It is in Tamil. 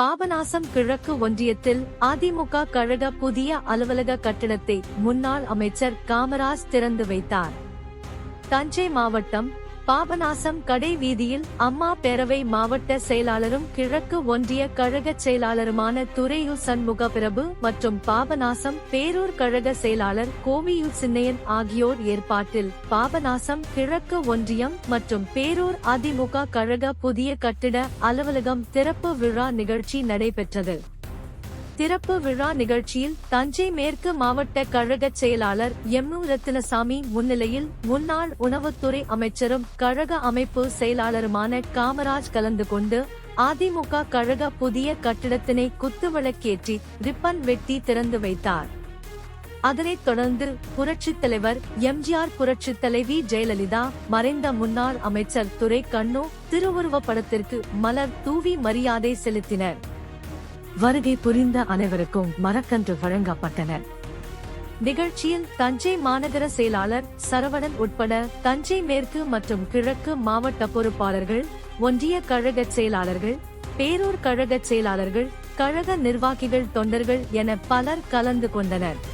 பாபநாசம் கிழக்கு ஒன்றியத்தில் அதிமுக கழக புதிய அலுவலக கட்டிடத்தை முன்னாள் அமைச்சர் காமராஜ் திறந்து வைத்தார். தஞ்சை மாவட்டம் பாபநாசம் கடை வீதியில் அம்மா பேரவை மாவட்ட செயலாளரும் கிழக்கு ஒன்றிய கழக செயலாளருமான துரையு சண்முக பிரபு மற்றும் பாபநாசம் பேரூர் கழக செயலாளர் கோவியு சின்னையன் ஆகியோர் ஏற்பாட்டில் பாபநாசம் கிழக்கு ஒன்றியம் மற்றும் பேரூர் அதிமுக கழக புதிய கட்டிட அலுவலகம் திறப்பு விழா நிகழ்ச்சி நடைபெற்றது. திறப்பு விழா நிகழ்ச்சியில் தஞ்சை மேற்கு மாவட்ட கழக செயலாளர் எம்.உ. ரத்தினசாமி முன்னிலையில் முன்னாள் உணவுத்துறை அமைச்சரும் கழக அமைப்பு செயலாளருமான காமராஜ் கலந்து கொண்டு அதிமுக கழக புதிய கட்டிடத்தினை குத்துவிளக்கேற்றி ரிப்பன் வெட்டி திறந்து வைத்தார். அதனைத் தொடர்ந்து புரட்சித் தலைவர் எம்.ஜி.ஆர்., புரட்சித் தலைவி ஜெயலலிதா, மறைந்த முன்னாள் அமைச்சர் துரை கண்ணு திருவுருவப் படத்திற்கு மலர் தூவி மரியாதை செலுத்தினர். வருகை புரிந்த அனைவருக்கும் மரக்கன்று வழங்கப்பட்டன. நிகழ்ச்சியில் தஞ்சை மாநகர செயலாளர் சரவணன் உட்பட தஞ்சை மேற்கு மற்றும் கிழக்கு மாவட்ட பொறுப்பாளர்கள், ஒன்றிய கழக செயலாளர்கள், பேரூர் கழக செயலாளர்கள், கழக நிர்வாகிகள், தொண்டர்கள் என பலர் கலந்து கொண்டனர்.